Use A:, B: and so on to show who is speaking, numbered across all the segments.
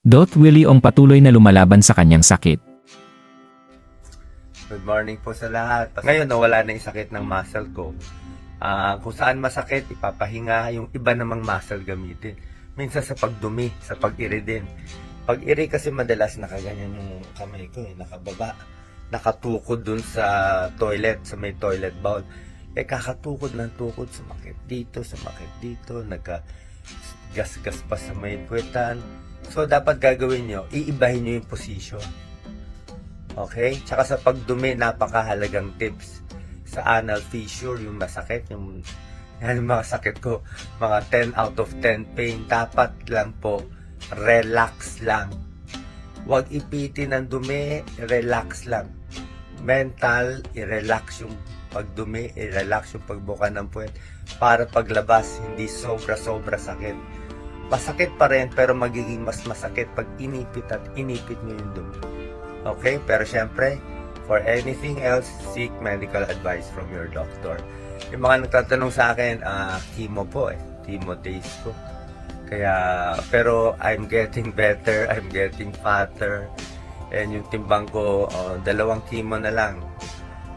A: Doc Willie Ong patuloy na lumalaban sa kanyang sakit.
B: Good morning po sa lahat. Ngayon, nawala na yung sakit ng muscle ko. Kung saan masakit, ipapahinga. Yung iba namang muscle gamitin. Minsan sa pagdumi, sa pag-iri din. Pag-iri kasi madalas nakaganyan yung kamay ko, nakababa. Nakatukod dun sa toilet, sa may toilet bowl. Kakatukod ng tukod, sumakit dito, nagka-gas-gas pa sa may puwetan. So, dapat gagawin nyo, iibahin nyo yung position. Okay? Tsaka sa pagdumi, napakahalagang tips. Sa anal fissure, yung masakit, yung mga sakit ko, mga 10 out of 10 pain, dapat lang po, relax lang. Huwag ipitin ang dumi, relax lang. Mental, i-relax yung pagdumi, i-relax yung pagbuka ng puwet, para paglabas, hindi sobra-sobra sakit. Masakit pa rin, pero magiging mas masakit pag inipit nyo yung dumi. Okay? Pero syempre, for anything else, seek medical advice from your doctor. Yung mga nagtatanong sa akin, chemo po chemo days ko. Pero I'm getting better, I'm getting fatter, and yung timbang ko, 2 chemo na lang.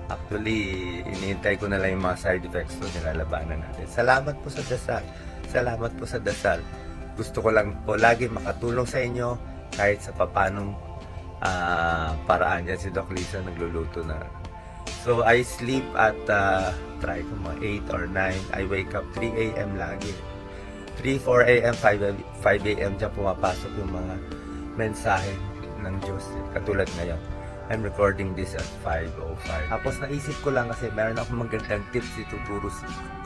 B: Actually, iniintay ko na lang yung mga side effects ko, nilalabanan natin. Salamat po sa dasal. Salamat po sa dasal. Gusto ko lang po lagi makatulong sa inyo kahit sa papanong paraan. Yan si Doc Lisa nagluluto na. So, I sleep at try ko mga 8 or 9. I wake up 3 a.m. lagi. 3, 4 a.m., 5 a.m. dyan pumapasok yung mga mensahe ng Diyos. Katulad ngayon. I'm recording this at 5:05. Tapos naisip ko lang kasi meron akong magandang tips ituturo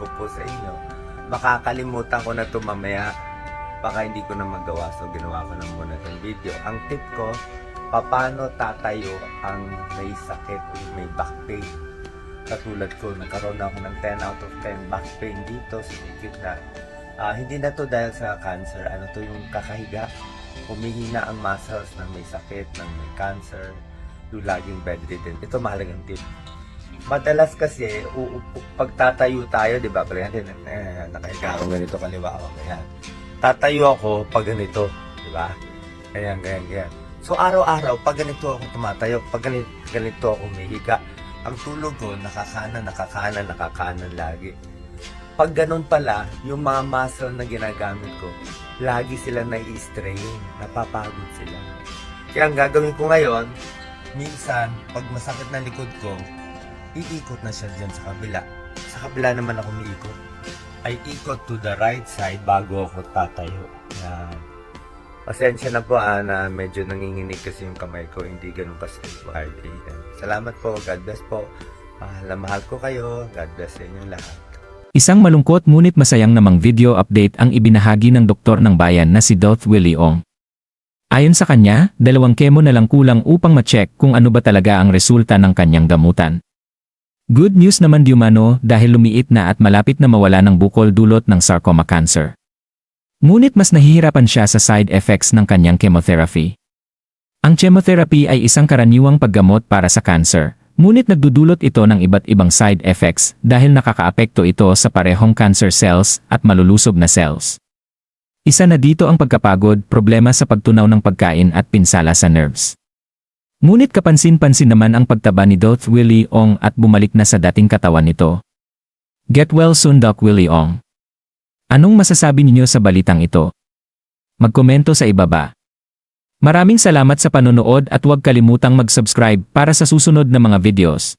B: ko po sa inyo. Makakalimutan ko na ito mamaya. Baka hindi ko na magawa, so ginawa ko na muna itong video. Ang tip ko, paano tatayo ang may sakit o may back pain. Katulad ko, nagkaroon ako ng 10 out of 10 back pain dito sa gitna. Hindi na to dahil sa cancer. Ano to, yung kakahiga. Humihina ang muscles ng may sakit, ng may cancer, yung laging bedridden. Ito mahalagang tip. Madalas kasi, pagtatayo tayo, di ba? Nakahiga ako ganito, kaliwa ako. Kaya, tatayo ako pag ganito, di ba? Ganyan. So, araw-araw, pag ganito ako tumatayo, pag ganito ako umihiga, ang tulog ko, nakakanan lagi. Pag ganun pala, yung mga muscle na ginagamit ko, lagi sila nai-strain, napapagod sila. Kaya ang gagawin ko ngayon, minsan, pag masakit na likod ko, iikot na siya dyan sa kabila. Sa kabila naman ako umiikot. Ay ikot to the right side bago ako tatayo. Yan. Pasensya na po na medyo nanginginig kasi yung kamay ko, hindi ganun kasi 5 a.m. Salamat po, God bless po. Mahal na mahal ko kayo. God bless sa inyong lahat.
A: Isang malungkot ngunit masayang namang video update ang ibinahagi ng doktor ng bayan na si Doc Willie Ong. Ayon sa kanya, 2 chemo na lang kulang upang ma-check kung ano ba talaga ang resulta ng kanyang gamutan. Good news naman diumano dahil lumiit na at malapit na mawala ng bukol dulot ng sarcoma cancer. Ngunit mas nahihirapan siya sa side effects ng kanyang chemotherapy. Ang chemotherapy ay isang karaniwang paggamot para sa cancer, ngunit nagdudulot ito ng iba't ibang side effects dahil nakakaapekto ito sa parehong cancer cells at malulusob na cells. Isa na dito ang pagkapagod, problema sa pagtunaw ng pagkain at pinsala sa nerves. Ngunit kapansin-pansin naman ang pagtaba ni Doc Willie Ong at bumalik na sa dating katawan nito. Get well soon, Doc Willie Ong. Anong masasabi ninyo sa balitang ito? Magkomento sa ibaba. Maraming salamat sa panonood at huwag kalimutang mag-subscribe para sa susunod na mga videos.